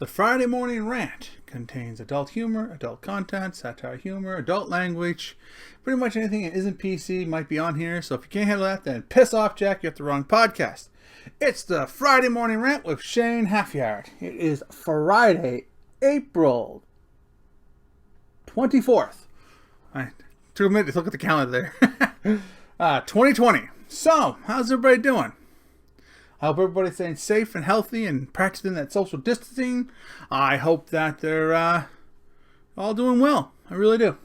The Friday Morning Rant contains adult humor, adult content, satire humor, adult language. Pretty much anything that isn't PC might be on here, so if you can't handle that, then piss off, Jack, you have the wrong podcast. It's the Friday Morning Rant with Shane Halfyard. It is Friday, April 24th. I took a minute to look at the calendar there. 2020. So, how's everybody doing? I hope everybody's staying safe and healthy and practicing that social distancing. I hope that they're all doing well. I really do.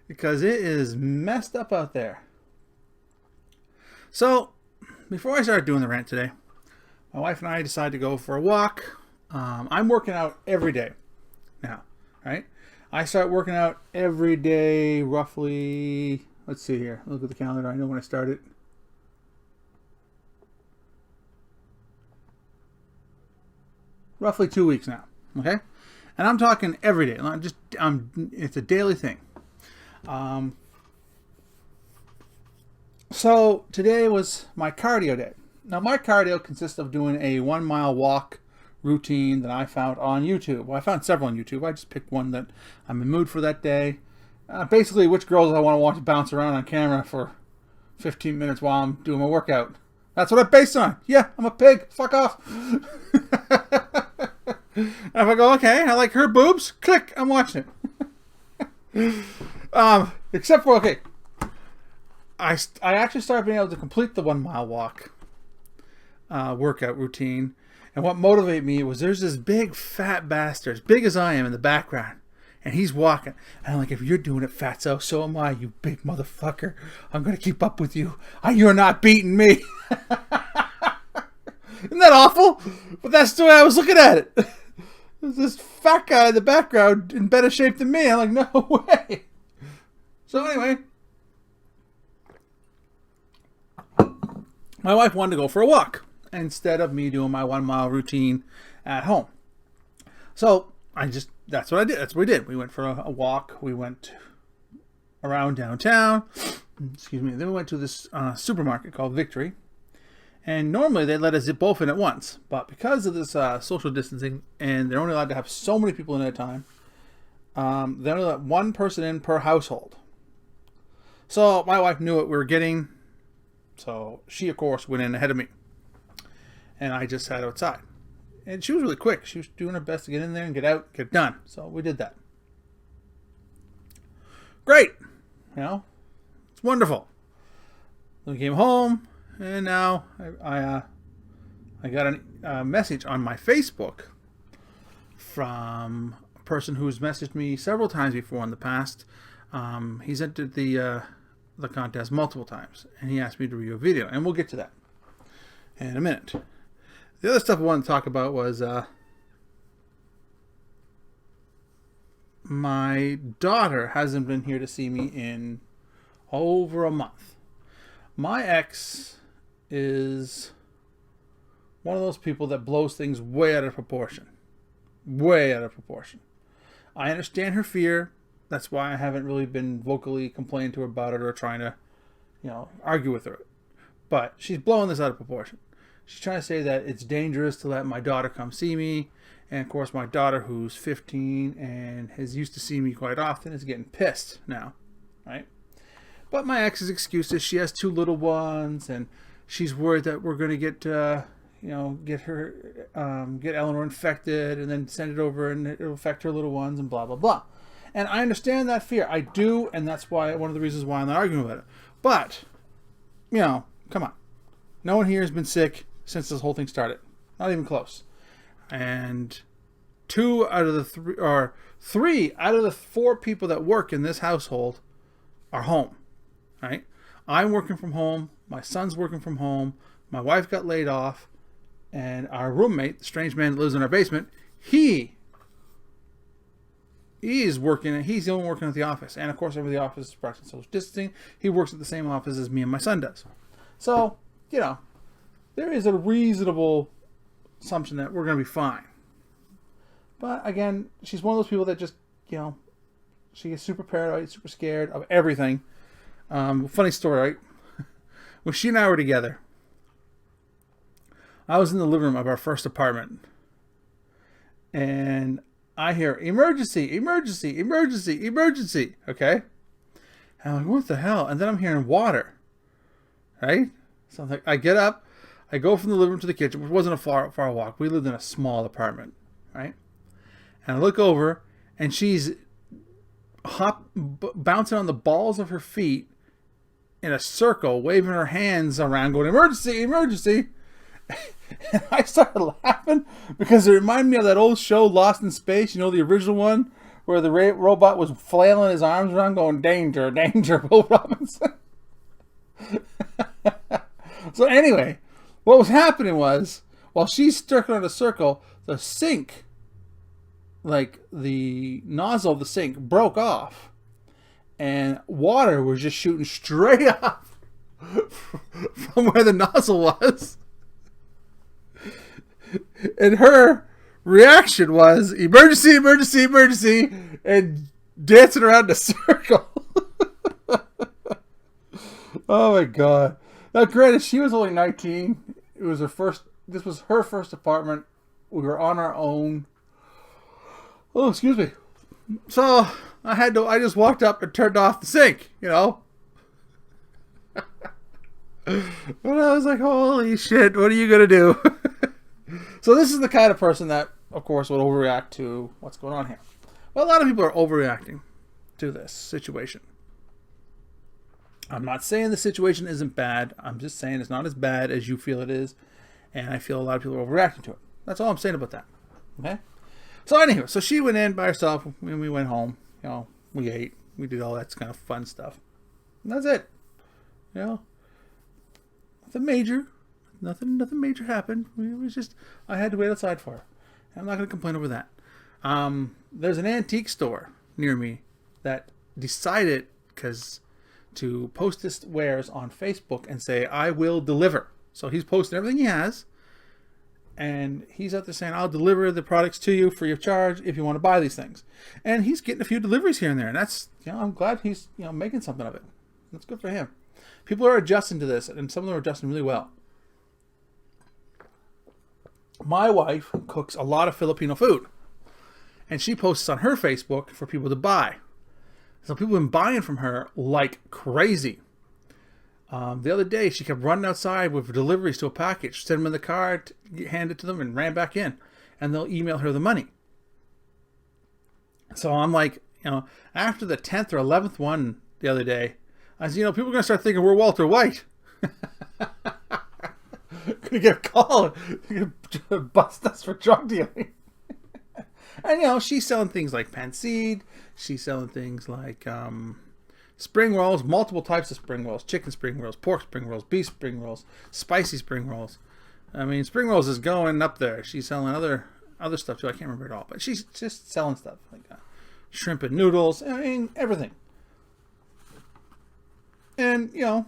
Because it is messed up out there. So, before I started doing the rant today, my wife and I decided to go for a walk. I'm working out every day now, right? I start working out every day roughly, let's see here. Look at the calendar. I know when I started. Roughly 2 weeks now, okay? And I'm talking every day. It's a daily thing. So today was my cardio day. Now my cardio consists of doing a 1 mile walk routine that I found on YouTube. Well, I found several on YouTube. I just picked one that I'm in the mood for that day. Basically, which girls I want to watch bounce around on camera for 15 minutes while I'm doing my workout. That's what I based on. Yeah, I'm a pig. Fuck off. If I go, okay, I like her boobs, click, I'm watching it. Except for, okay, I actually started being able to complete the 1 mile walk workout routine. And what motivated me was there's this big fat bastard, as big as I am, in the background. And he's walking. And I'm like, if you're doing it, fatso, so am I, you big motherfucker. I'm going to keep up with you. You're not beating me. Isn't that awful? But that's the way I was looking at it. There's this fat guy in the background in better shape than me. I'm like, no way. So anyway, my wife wanted to go for a walk instead of me doing my 1 mile routine at home. So that's what I did. That's what we did. We went for a walk. We went around downtown. Excuse me. Then we went to this supermarket called Victory. And normally they let us both in at once. But because of this social distancing, and they're only allowed to have so many people in at a time, they only let one person in per household. So my wife knew what we were getting. So she, of course, went in ahead of me. And I just sat outside. And she was really quick. She was doing her best to get in there and get out, get done. So we did that. Great. You know, it's wonderful. Then we came home. And now I got a message on my Facebook from a person who's messaged me several times before in the past. He's entered the contest multiple times, and he asked me to review a video, and we'll get to that in a minute. The other stuff I wanted to talk about was my daughter hasn't been here to see me in over a month. My ex is one of those people that blows things way out of proportion. Way out of proportion. I understand her fear. That's why I haven't really been vocally complaining to her about it or trying to, argue with her. But she's blowing this out of proportion. She's trying to say that it's dangerous to let my daughter come see me. And of course my daughter, who's 15 and has used to see me quite often, is getting pissed now. Right? But my ex's excuse is she has 2 little ones, and she's worried that we're going to get Eleanor infected, and then send it over, and it'll affect her little ones, and blah blah blah. And I understand that fear. I do, and that's why one of the reasons why I'm not arguing about it. But, come on, no one here has been sick since this whole thing started. Not even close. And 3 out of the 4 people that work in this household are home. Right? I'm working from home. My son's working from home. My wife got laid off. And our roommate, the strange man that lives in our basement, he is working. He's the only one working at the office. And of course, over the office is practicing social distancing. He works at the same office as me and my son does. So, there is a reasonable assumption that we're going to be fine. But again, she's one of those people that just, she gets super paranoid, super scared of everything. Funny story, right? When she and I were together, I was in the living room of our first apartment, and I hear emergency, emergency, emergency, emergency. Okay, and I'm like, what the hell? And then I'm hearing water. Right? So I'm like, I get up, I go from the living room to the kitchen, which wasn't a far walk. We lived in a small apartment, right? And I look over, and she's bouncing on the balls of her feet in a circle, waving her hands around, going, emergency, emergency. And I started laughing because it reminded me of that old show, Lost in Space, you know, the original one, where the robot was flailing his arms around going, danger, danger, Will Robinson. So anyway, what was happening was, while she's circling in a circle, the sink, like the nozzle of the sink, broke off, and water was just shooting straight off from where the nozzle was. And her reaction was emergency, emergency, emergency, and dancing around in a circle. Oh my God. Now granted, she was only 19. This was her first apartment. We were on our own. Oh, excuse me. So I just walked up and turned off the sink, you know. And I was like, holy shit, what are you going to do? So this is the kind of person that, of course, would overreact to what's going on here. Well, a lot of people are overreacting to this situation. I'm not saying the situation isn't bad. I'm just saying it's not as bad as you feel it is. And I feel a lot of people are overreacting to it. That's all I'm saying about that. Okay? So anyway, so she went in by herself and we went home. You know, we ate. We did all that kind of fun stuff. And that's it. You know? Nothing major. Nothing major happened. It was just, I had to wait outside for her. I'm not going to complain over that. There's an antique store near me that decided to post his wares on Facebook and say, I will deliver. So he's posting everything he has. And he's out there saying, I'll deliver the products to you free of charge if you want to buy these things. And he's getting a few deliveries here and there. And that's, you know, I'm glad he's, you know, making something of it. That's good for him. People are adjusting to this, and some of them are adjusting really well. My wife cooks a lot of Filipino food, and she posts on her Facebook for people to buy. So people have been buying from her like crazy. The other day, she kept running outside with deliveries to a package, send them in the car, hand it to them, and ran back in. And they'll email her the money. So I'm like, you know, after the 10th or 11th one the other day, I said, you know, people are going to start thinking we're Walter White. Gonna get a call. Gonna bust us for drug dealing. And you know, she's selling things like panseed. She's selling things like spring rolls, multiple types of spring rolls: chicken spring rolls, pork spring rolls, beef spring rolls, spicy spring rolls. I mean, spring rolls is going up there. She's selling other stuff too. I can't remember it all, but she's just selling stuff like shrimp and noodles. I mean, everything. And you know,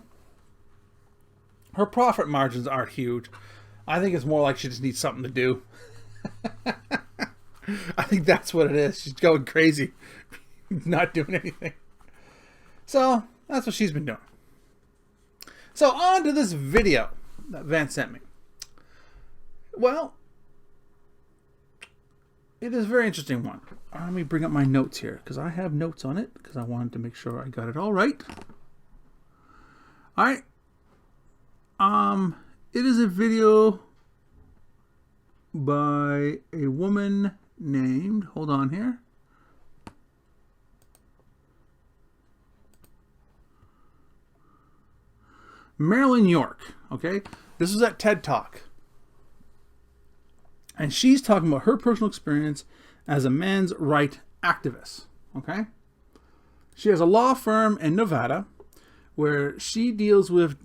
her profit margins aren't huge. I think it's more like she just needs something to do. I think that's what it is. She's going crazy, not doing anything. So that's what she's been doing. So on to this video that Van sent me. Well, it is a very interesting one. Let me bring up my notes here because I have notes on it because I wanted to make sure I got it all right. All right. It is a video by a woman named, hold on here. Marilyn York, okay? This was at TED Talk. And she's talking about her personal experience as a men's right activist, okay? She has a law firm in Nevada where she deals with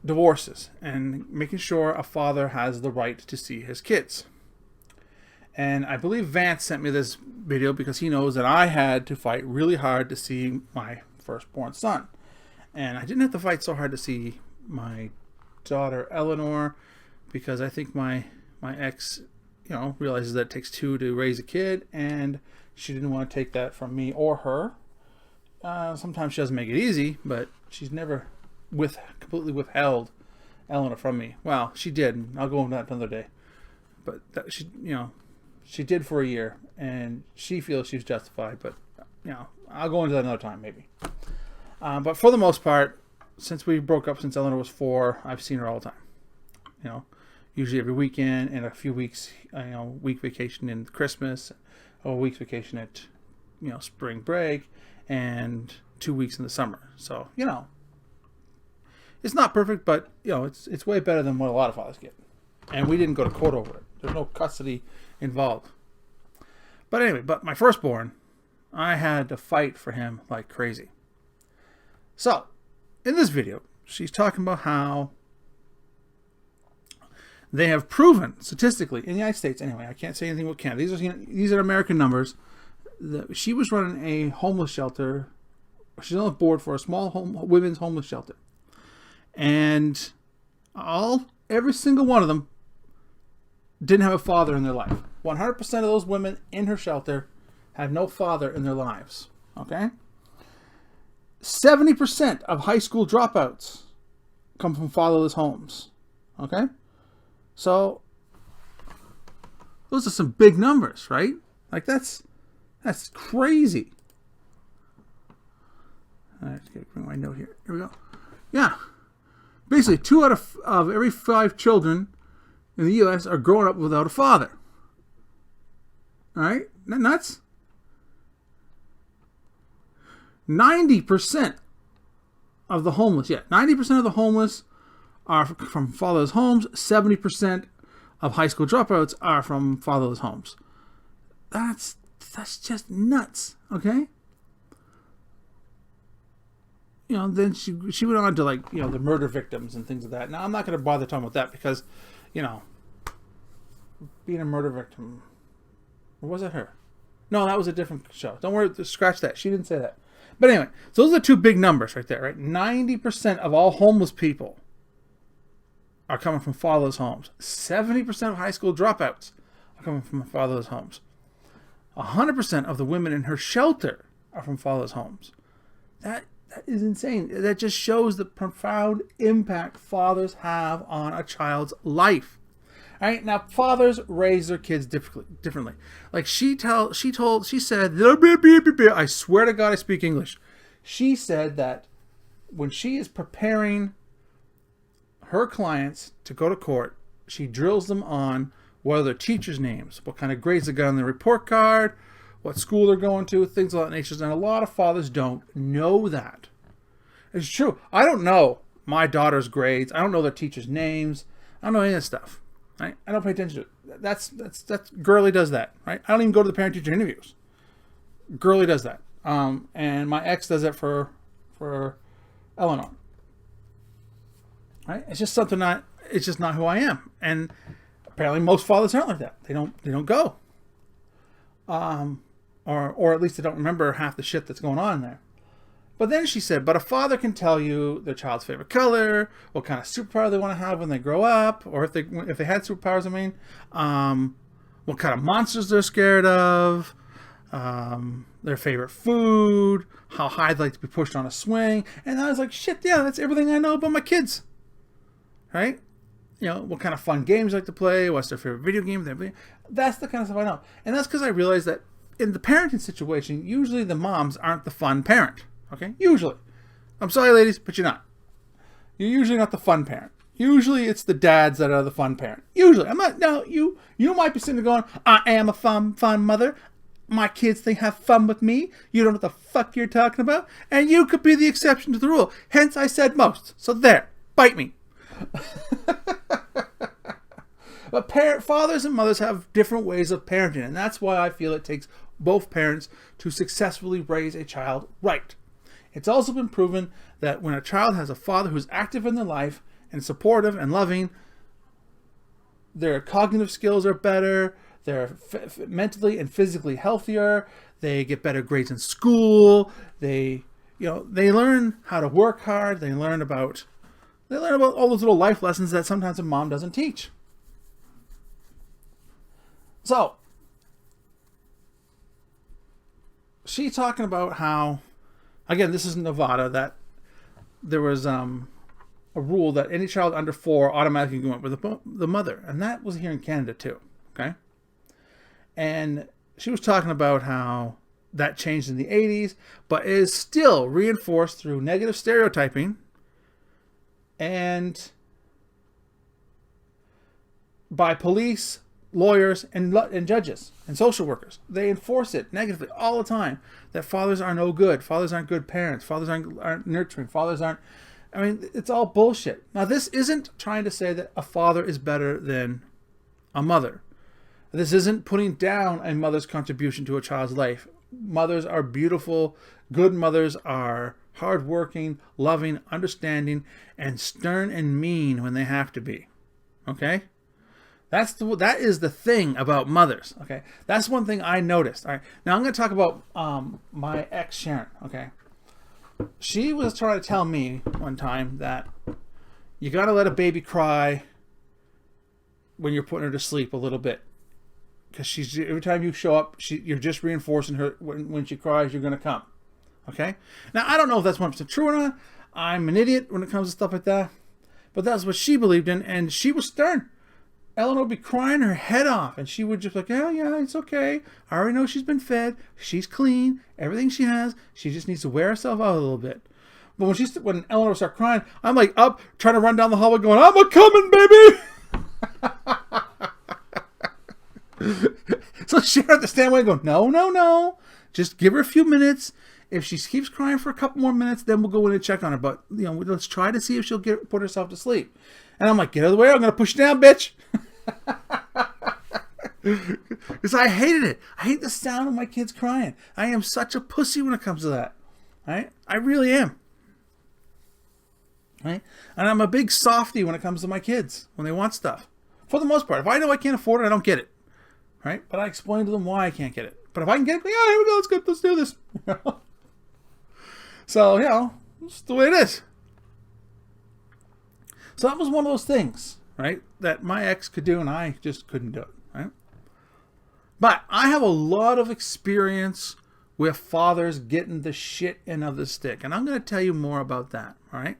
divorces and making sure a father has the right to see his kids. And I believe Vance sent me this video because he knows that I had to fight really hard to see my firstborn son. And I didn't have to fight so hard to see my daughter Eleanor because I think my ex, you know, realizes that it takes two to raise a kid, and she didn't want to take that from me or her. Sometimes she doesn't make it easy, but she's never completely withheld Eleanor from me. Well, she did. I'll go into that another day. But she did for a year, and she feels she's justified. But I'll go into that another time, maybe. But for the most part, since we broke up, since Eleanor was 4, I've seen her all the time. Usually every weekend, and a few weeks, week vacation in Christmas, or a week's vacation at, spring break, and 2 weeks in the summer. So, it's not perfect, but it's way better than what a lot of fathers get. And we didn't go to court over it. There's no custody involved. But anyway, my firstborn, I had to fight for him like crazy. So, in this video, she's talking about how they have proven statistically in the United States. Anyway, I can't say anything about Canada. These are American numbers. She was running a homeless shelter. She's on the board for a small women's homeless shelter, and every single one of them didn't have a father in their life. 100% of those women in her shelter had no father in their lives. Okay. 70% of high school dropouts come from fatherless homes. Okay. So those are some big numbers, right? Like that's crazy. I have to bring my note here. Here we go. Yeah. Basically, 2 out of every 5 children in the U.S. are growing up without a father. All right? Isn't that nuts? 90% of the homeless, 90% of the homeless are from fatherless homes. 70% of high school dropouts are from fatherless homes. That's just nuts, okay? Then she went on to the murder victims and things like that. Now I'm not going to bother talking about that because, being a murder victim, or was it her? No, that was a different show. Don't worry, scratch that. She didn't say that. But anyway, so those are 2 big numbers right there, right? 90% of all homeless people are coming from fatherless homes. 70% of high school dropouts are coming from fatherless homes. 100% of the women in her shelter are from fatherless homes. That is insane. That just shows the profound impact fathers have on a child's life. All right, now fathers raise their kids differently. Like she said, I swear to God I speak English. She said that when she is preparing her clients to go to court, she drills them on what are their teachers' names, what kind of grades they got on their report card, what school they're going to, things of that nature. And a lot of fathers don't know that. It's true. I don't know my daughter's grades. I don't know their teachers' names. I don't know any of that stuff. Right? I don't pay attention to it. That's Girly does that. Right? I don't even go to the parent-teacher interviews. Girly does that. And my ex does it for Eleanor. Right? It's just something it's just not who I am. And apparently most fathers aren't like that. They don't go. Or at least they don't remember half the shit that's going on there. But then she said, but a father can tell you their child's favorite color, what kind of superpower they want to have when they grow up, or if they had superpowers, what kind of monsters they're scared of, their favorite food, how high they like to be pushed on a swing. And I was like, shit, yeah, that's everything I know about my kids. Right? What kind of fun games they like to play, what's their favorite video game, that's the kind of stuff I know. And that's because I realized that in the parenting situation, usually the moms aren't the fun parent. Okay? Usually. I'm sorry, ladies, but you're not. You're usually not the fun parent. Usually it's the dads that are the fun parent. Usually. I'm not, no, you might be sitting there going, I am a fun mother. My kids, they have fun with me. You don't know what the fuck you're talking about. And you could be the exception to the rule. Hence, I said most. So there. Bite me. But fathers and mothers have different ways of parenting. And that's why I feel it takes both parents to successfully raise a child right. It's also been proven that when a child has a father who's active in their life and supportive and loving, their cognitive skills are better, they're mentally and physically healthier, they get better grades in school, they learn how to work hard, they learn about all those little life lessons that sometimes a mom doesn't teach. So, she's talking about how, again, this is in Nevada, that there was a rule that any child under 4 automatically went with the mother. And that was here in Canada too. Okay. And she was talking about how that changed in the 80s, but is still reinforced through negative stereotyping and by police, lawyers, and judges and social workers. They enforce it negatively all the time, that fathers are no good, fathers aren't good parents, fathers aren't nurturing, fathers aren't... I mean, it's all bullshit. Now, this isn't trying to say that a father is better than a mother. This isn't putting down a mother's contribution to a child's life. Mothers are beautiful. Good mothers are hardworking, loving, understanding, and stern and mean when they have to be. Okay? That is the thing about mothers. Okay? That's one thing I noticed. All right. Now I'm going to talk about my ex Sharon. Okay? She was trying to tell me one time that you got to let a baby cry when you're putting her to sleep a little bit. Because every time you show up, you're just reinforcing her. When she cries, you're going to come. Okay? Now, I don't know if that's 100% true or not. I'm an idiot when it comes to stuff like that. But that's what she believed in, and she was stern. Eleanor would be crying her head off, and she would just be like, yeah, it's okay. I already know she's been fed. She's clean. Everything she has. She just needs to wear herself out a little bit. But when Eleanor would start crying, I'm like up, trying to run down the hallway going, I'm a-coming, baby! So she had to stand away and go, no. Just give her a few minutes. If she keeps crying for a couple more minutes, then we'll go in and check on her. But, let's try to see if she'll put herself to sleep. And I'm like, get out of the way. I'm going to push you down, bitch. Because I hated it. I hate the sound of my kids crying. I am such a pussy when it comes to that. Right? I really am. Right? And I'm a big softy when it comes to my kids when they want stuff. For the most part. If I know I can't afford it, I don't get it. Right? But I explain to them why I can't get it. But if I can get it, yeah, here we go. Let's do this. So, it's the way it is. So that was one of those things, right, that my ex could do and I just couldn't do it, right? But I have a lot of experience with fathers getting the shit end of the stick. And I'm going to tell you more about that, all right?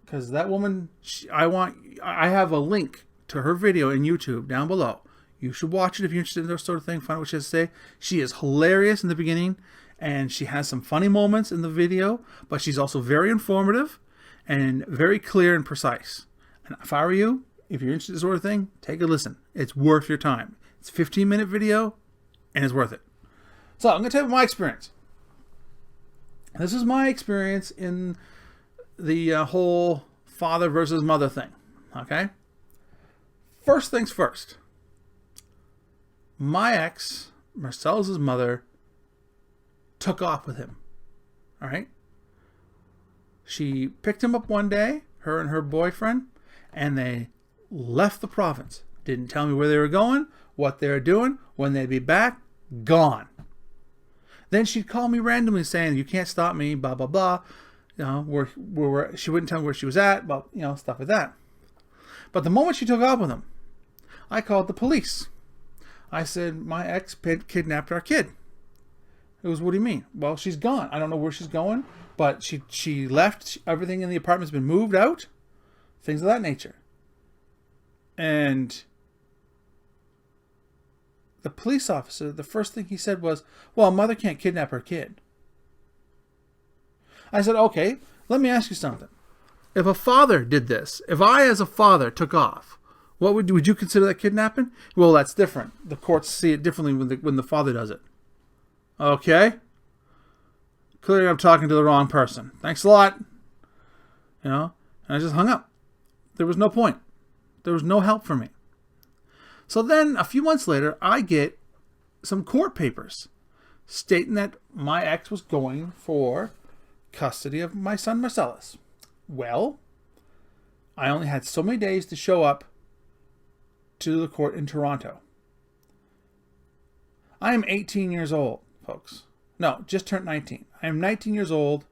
Because that woman, I have a link to her video in YouTube down below. You should watch it if you're interested in this sort of thing. Find out what she has to say. She is hilarious in the beginning, and she has some funny moments in the video, but she's also very informative and very clear and precise. And if I were you, if you're interested in this sort of thing, take a listen. It's worth your time. It's a 15-minute video, and it's worth it. So I'm going to tell you my experience. This is my experience in the whole father versus mother thing. Okay? First things first. My ex, Marcellus' mother, took off with him. All right? She picked him up one day, her and her boyfriend, and they left the province. Didn't tell me where they were going, what they were doing, when they'd be back. Gone. Then she'd call me randomly saying, you can't stop me, blah, blah, blah. She wouldn't tell me where she was at, but, stuff like that. But the moment she took off with him, I called the police. I said, my ex kidnapped our kid. It was, what do you mean? Well, she's gone. I don't know where she's going, but she left. Everything in the apartment's been moved out. Things of that nature. And the police officer, the first thing he said was, well, mother can't kidnap her kid. I said, okay, let me ask you something. If a father did this, if I as a father took off, what would you consider that kidnapping? Well, that's different. The courts see it differently when the father does it. Okay? Clearly I'm talking to the wrong person. Thanks a lot. And I just hung up. There was no point. There was no help for me. So then, a few months later, I get some court papers stating that my ex was going for custody of my son Marcellus. Well, I only had so many days to show up to the court in Toronto. I am 18 years old, folks. No, just turned 19. I am 19 years old,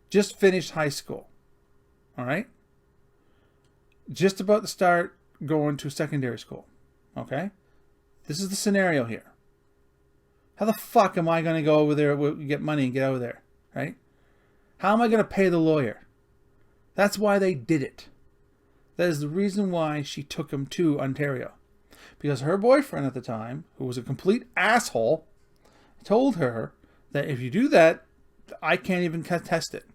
just finished high school. All right? Just about to start going to secondary school. Okay? This is the scenario here. How the fuck am I going to go over there, get money and get out of there? Right? How am I going to pay the lawyer? That's why they did it. That is the reason why she took him to Ontario. Because her boyfriend at the time, who was a complete asshole, told her that if you do that, I can't even test it.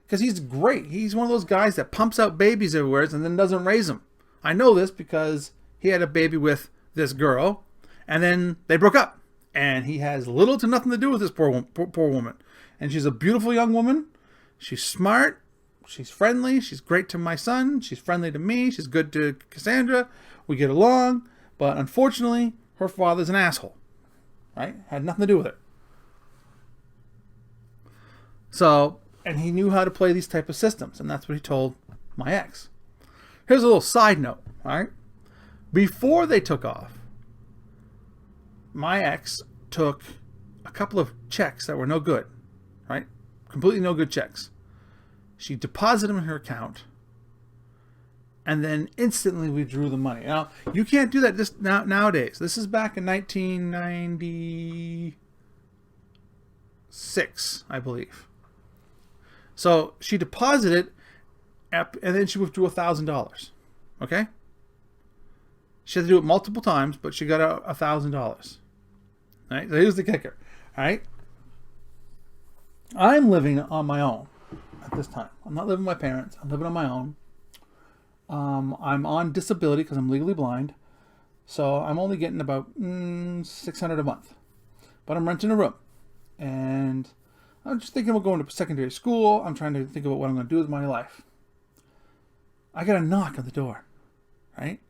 Because he's great. He's one of those guys that pumps out babies everywhere and then doesn't raise them. I know this because he had a baby with this girl, and then they broke up. And he has little to nothing to do with this poor woman. And she's a beautiful young woman. She's smart. She's friendly. She's great to my son. She's friendly to me. She's good to Cassandra. We get along. But unfortunately, her father's an asshole. Right? Had nothing to do with it. So, and he knew how to play these type of systems. And that's what he told my ex. Here's a little side note. All right? Before they took off, my ex took a couple of checks that were no good. Right? Completely no good checks. She deposited them in her account and then instantly withdrew the money. Now, you can't do that nowadays. This is back in 1996, I believe. So she deposited and then she withdrew $1,000. Okay? She had to do it multiple times, but she got $1,000. All right? So here's the kicker. All right? I'm living on my own at this time. I'm not living with my parents. I'm living on my own. I'm on disability because I'm legally blind. So I'm only getting about $600 a month. But I'm renting a room. And I'm just thinking about going to secondary school. I'm trying to think about what I'm going to do with my life. I get a knock on the door. Right?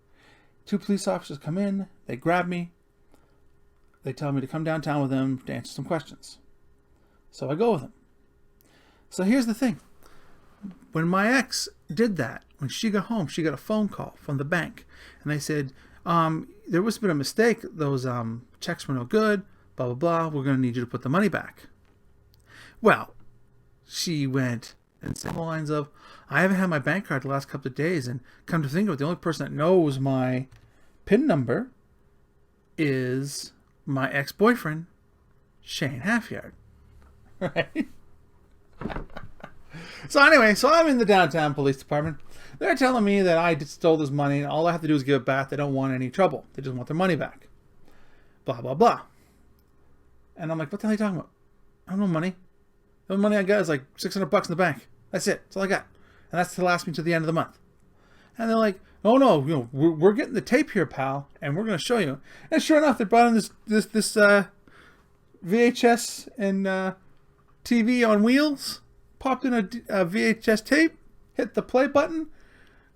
2 police officers come in. They grab me. They tell me to come downtown with them to answer some questions. So I go with them. So here's the thing. When my ex did that, when she got home, she got a phone call from the bank. And they said, there was been a mistake. Those checks were no good. Blah, blah, blah. We're going to need you to put the money back. Well, she went and said the lines of, I haven't had my bank card the last couple of days. And come to think of it, the only person that knows my PIN number is my ex-boyfriend, Shane Halfyard. Right? So anyway, so I'm in the downtown police department. They're telling me that I stole this money and all I have to do is give it back. They don't want any trouble. They just want their money back. Blah, blah, blah. And I'm like, what the hell are you talking about? I don't know money. The only money I got is like $600 in the bank. That's it. That's all I got. And that's to last me to the end of the month. And they're like, oh no, you know, we're getting the tape here, pal, and we're going to show you. And sure enough, they brought in this VHS and TV on wheels. Popped in a VHS tape, hit the play button.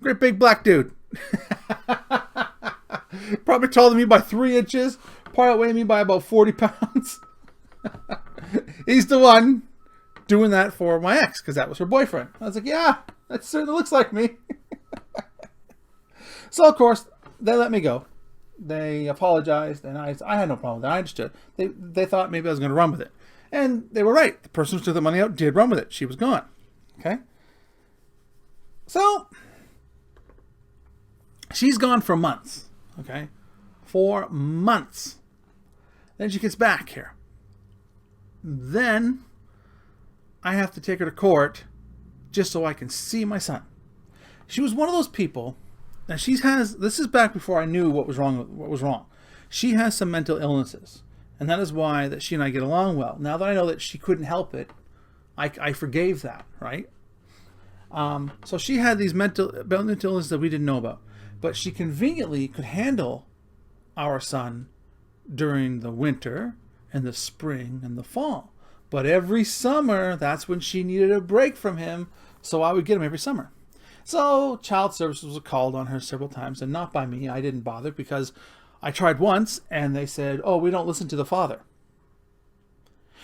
Great big black dude. Probably taller than me by 3 inches. Probably outweighing me by about 40 pounds. He's the one doing that for my ex, because that was her boyfriend. I was like, yeah, that certainly looks like me. So, of course, they let me go. They apologized, and I had no problem with that. I understood. They thought maybe I was going to run with it. And they were right. The person who took the money out did run with it. She was gone. Okay? So, she's gone for months. Okay? 4 months. Then she gets back here. Then, I have to take her to court just so I can see my son. She was one of those people. Now, this is back before I knew what was wrong. She has some mental illnesses. And that is why that she and I get along well. Now that I know that she couldn't help it, I forgave that, right? So she had these mental illnesses that we didn't know about. But she conveniently could handle our son during the winter and the spring and the fall. But every summer, that's when she needed a break from him. So I would get him every summer. So child services was called on her several times, and not by me. I didn't bother because I tried once, and they said, oh, we don't listen to the father.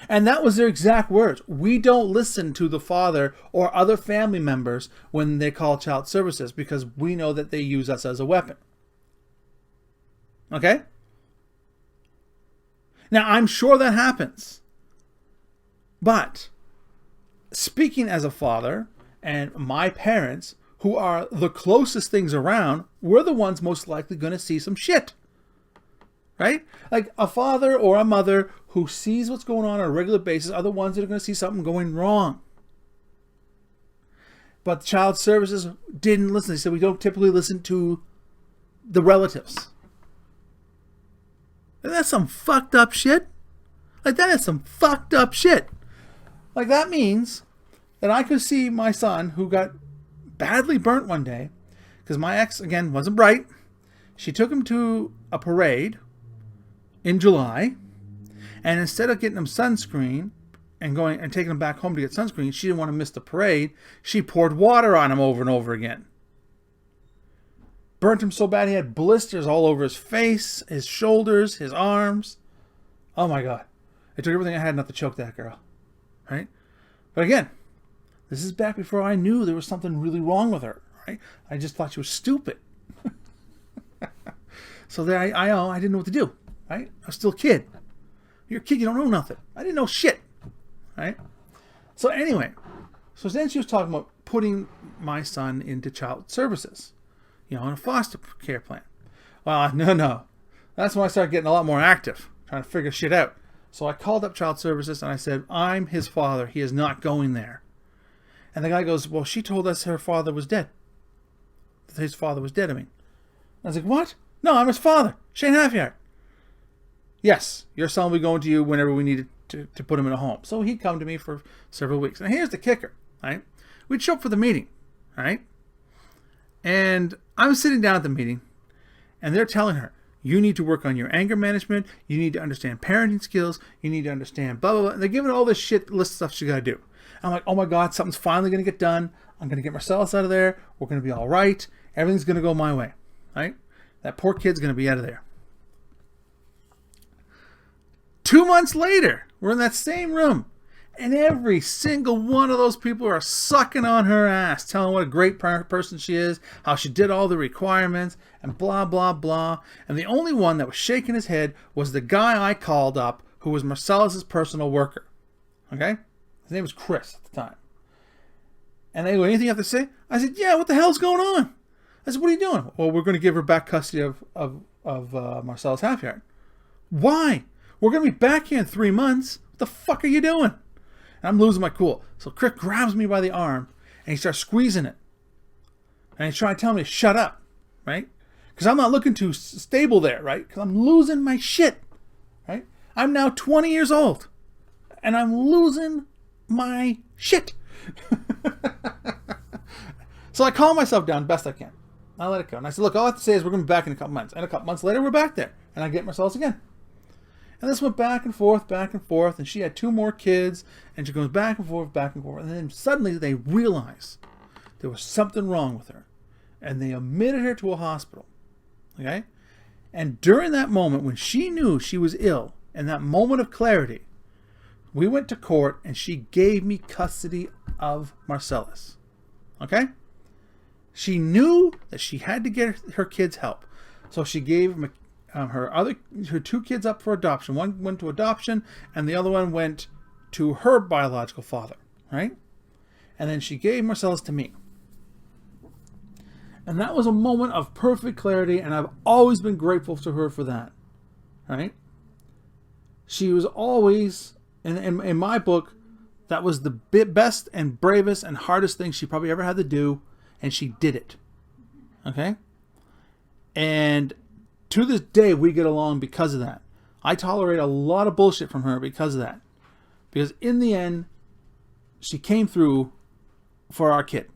And that was their exact words. We don't listen to the father or other family members when they call child services because we know that they use us as a weapon. Okay? Now, I'm sure that happens. But speaking as a father and my parents, who are the closest things around, we're the ones most likely going to see some shit. Right? Like a father or a mother who sees what's going on a regular basis are the ones that are going to see something going wrong. But the child services didn't listen. They said, we don't typically listen to the relatives. And that's some fucked up shit. Like, that is some fucked up shit. Like, that means that I could see my son, who got badly burnt one day, because my ex, again, wasn't bright. She took him to a parade in July, and instead of getting him sunscreen and going and taking him back home to get sunscreen, she didn't want to miss the parade. She poured water on him over and over again. Burnt him so bad he had blisters all over his face, his shoulders, his arms. Oh my God. It took everything I had not to choke that girl. Right? But again, this is back before I knew there was something really wrong with her. Right? I just thought she was stupid. So there I didn't know what to do. Right? I was still a kid. You're a kid, you don't know nothing. I didn't know shit. Right? So anyway, so then she was talking about putting my son into child services. In a foster care plan. Well, no. That's when I started getting a lot more active, trying to figure shit out. So I called up child services and I said, I'm his father. He is not going there. And the guy goes, well, she told us her father was dead. His father was dead, I mean. I was like, what? No, I'm his father, Shane Halfyard. Yes, your son will be going to you whenever we needed to put him in a home. So he'd come to me for several weeks. And here's the kicker, right? We'd show up for the meeting, right? And I'm sitting down at the meeting, and they're telling her, you need to work on your anger management, you need to understand parenting skills, you need to understand blah, blah, blah. And they're giving all this shit list of stuff she got to do. I'm like, oh my God, something's finally going to get done. I'm going to get Marcellus out of there. We're going to be all right. Everything's going to go my way, right? That poor kid's going to be out of there. 2 months later, we're in that same room. And every single one of those people are sucking on her ass, telling what a great person she is, how she did all the requirements, and blah, blah, blah. And the only one that was shaking his head was the guy I called up, who was Marcellus's personal worker. Okay? His name was Chris at the time. And they go, anything you have to say? I said, yeah, what the hell's going on? I said, what are you doing? Well, we're going to give her back custody of Marcellus Halfyard. Why? We're going to be back here in 3 months. What the fuck are you doing? I'm losing my cool. So Chris grabs me by the arm and he starts squeezing it. And he's trying to tell me to shut up, right? Because I'm not looking too stable there, right? Because I'm losing my shit, right? I'm now 20 years old and I'm losing my shit. So I calm myself down best I can. I let it go. And I said, look, all I have to say is we're going to be back in a couple months. And a couple months later, we're back there. And I get Marcellus again. And this went back and forth, and she had 2 more kids, and she goes back and forth, and then suddenly they realized there was something wrong with her, and they admitted her to a hospital, okay? And during that moment, when she knew she was ill, and that moment of clarity, we went to court, and she gave me custody of Marcellus, okay? She knew that she had to get her kids help, so she gave her 2 kids up for adoption. One went to adoption, and the other one went to her biological father, right? And then she gave Marcellus to me. And that was a moment of perfect clarity, and I've always been grateful to her for that, right? She was always, in my book, that was the best and bravest and hardest thing she probably ever had to do, and she did it, okay? And to this day, we get along because of that. I tolerate a lot of bullshit from her because of that. Because in the end, she came through for our kid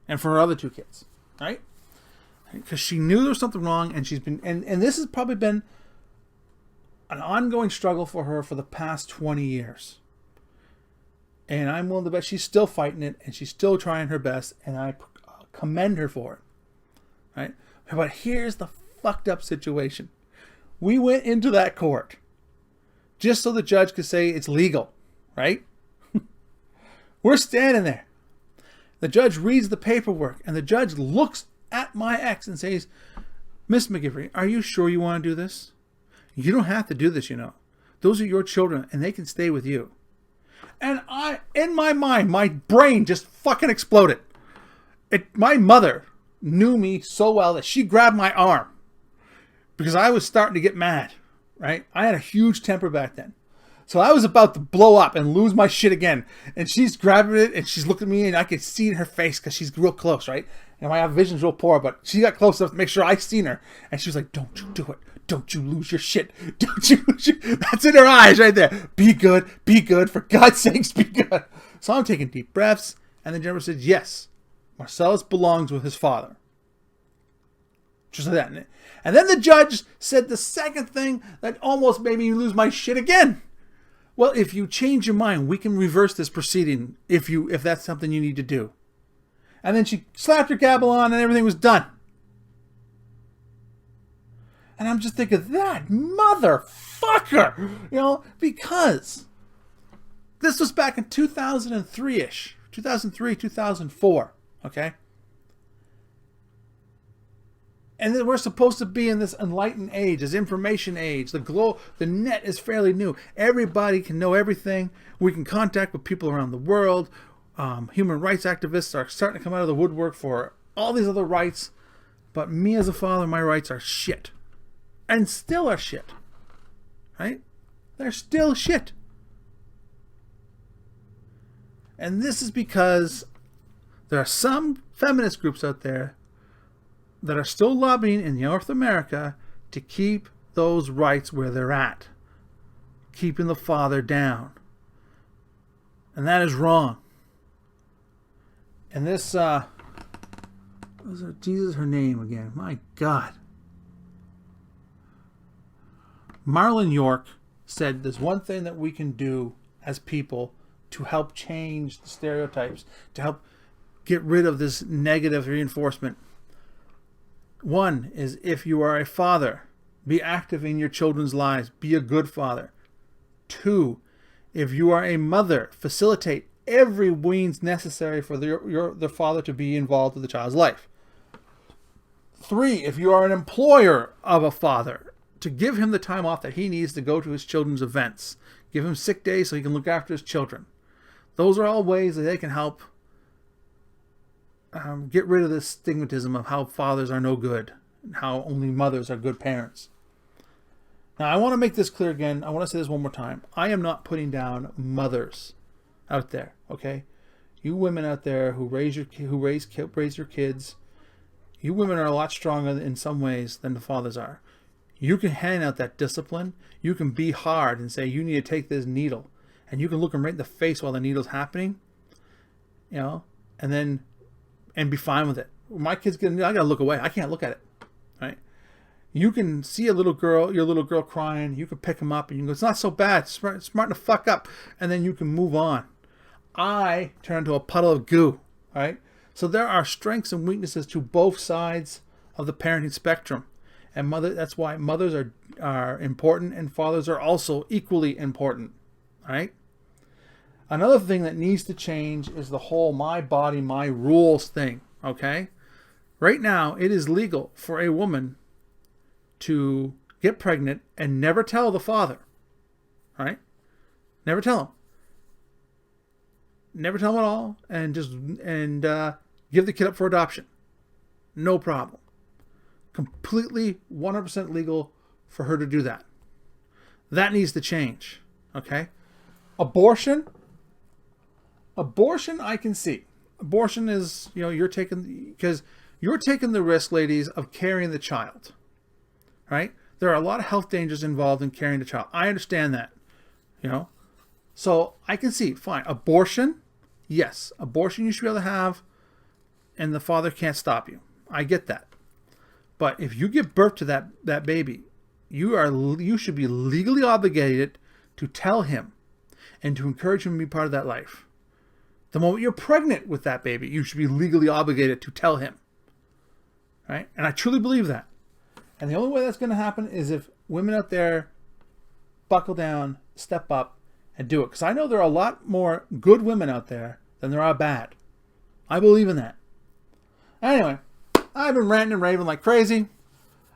and for her other 2 kids, right? Because she knew there was something wrong, and she's been, and this has probably been an ongoing struggle for her for the past 20 years. And I'm willing to bet she's still fighting it, and she's still trying her best, and I commend her for it, right? But here's the fucked up situation. We went into that court just so the judge could say it's legal, right? We're standing there. The judge reads the paperwork, and the judge looks at my ex and says, Miss McGiffrey, are you sure you want to do this? You don't have to do this, you know. Those are your children, and they can stay with you. And in my mind, my brain just fucking exploded. My mother knew me so well that she grabbed my arm because I was starting to get mad, right? I had a huge temper back then. So I was about to blow up and lose my shit again. And she's grabbing it and she's looking at me and I could see in her face because she's real close, right? And my vision's real poor, but she got close enough to make sure I seen her. And she was like, don't you do it. Don't you lose your shit. Don't you lose your... That's in her eyes right there. Be good. Be good. For God's sakes, be good. So I'm taking deep breaths. And the judge said, yes, Marcellus belongs with his father. Just like that. And then the judge said the second thing that almost made me lose my shit again. Well, if you change your mind, we can reverse this proceeding if that's something you need to do. And then she slapped her gavel on and everything was done. And I'm just thinking, that motherfucker, you know, because this was back in 2003-ish, 2003, 2004, okay? And then we're supposed to be in this enlightened age, this information age. The net is fairly new. Everybody can know everything. We can contact with people around the world. Human rights activists are starting to come out of the woodwork for all these other rights. But me as a father, my rights are shit. And still are shit. Right? They're still shit. And this is because there are some feminist groups out there that are still lobbying in North America to keep those rights where they're at. Keeping the father down. And that is wrong. And this, Jesus, her name again. My God. Marilyn York said there's one thing that we can do as people to help change the stereotypes, to help get rid of this negative reinforcement. One is, if you are a father, be active in your children's lives. Be a good father. Two, if you are a mother, facilitate every means necessary for the father to be involved with the child's life. Three, if you are an employer of a father, to give him the time off that he needs to go to his children's events. Give him sick days so he can look after his children. Those are all ways that they can help get rid of this stigmatism of how fathers are no good and how only mothers are good parents. Now, I want to make this clear again. I want to say this one more time. I am not putting down mothers out there, okay? You women out there who raise your kids, you women are a lot stronger in some ways than the fathers are. You can hand out that discipline. You can be hard and say, you need to take this needle. And you can look them right in the face while the needle's happening, you know, and be fine with it. My kids I gotta look away. I can't look at it, right? You can see your little girl crying. You can pick them up and you can go, it's not so bad. Smart to fuck up. And then you can move on. I turn into a puddle of goo, right? So there are strengths and weaknesses to both sides of the parenting spectrum. And that's why mothers are important and fathers are also equally important, right? Another thing that needs to change is the whole my body, my rules thing, okay? Right now, it is legal for a woman to get pregnant and never tell the father, right? Never tell him. Never tell him at all, and give the kid up for adoption. No problem. Completely 100% legal for her to do that. That needs to change, okay? Abortion I can see. Abortion is, you're taking the risk, ladies, of carrying the child, right? There are a lot of health dangers involved in carrying the child. I understand that, so I can see, fine. Abortion, yes. Abortion you should be able to have, and the father can't stop you. I get that. But if you give birth to that baby, you should be legally obligated to tell him and to encourage him to be part of that life. The moment you're pregnant with that baby, you should be legally obligated to tell him. Right? And I truly believe that. And the only way that's going to happen is if women out there buckle down, step up, and do it. Because I know there are a lot more good women out there than there are bad. I believe in that. Anyway, I've been ranting and raving like crazy.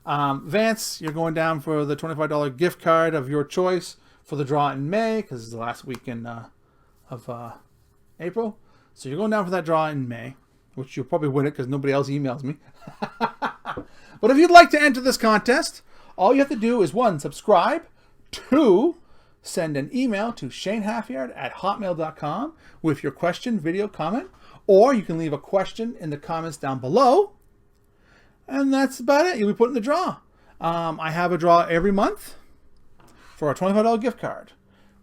Vance, you're going down for the $25 gift card of your choice for the draw in May, because it's the last weekend of April. So you're going down for that draw in May, which you'll probably win it because nobody else emails me. But if you'd like to enter this contest, all you have to do is 1, subscribe, 2, send an email to shanehalfyard@hotmail.com with your question, video, comment, or you can leave a question in the comments down below. And that's about it. You'll be put in the draw. I have a draw every month for a $25 gift card.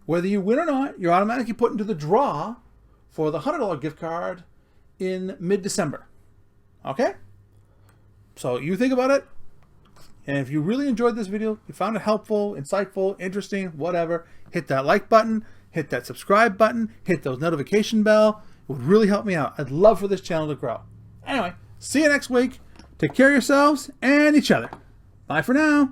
Whether you win or not, you're automatically put into the draw for the $100 gift card in mid-December. Okay? So you think about it. And if you really enjoyed this video, you found it helpful, insightful, interesting, whatever, hit that like button, hit that subscribe button, hit those notification bell. It would really help me out. I'd love for this channel to grow. Anyway, see you next week. Take care of yourselves and each other. Bye for now.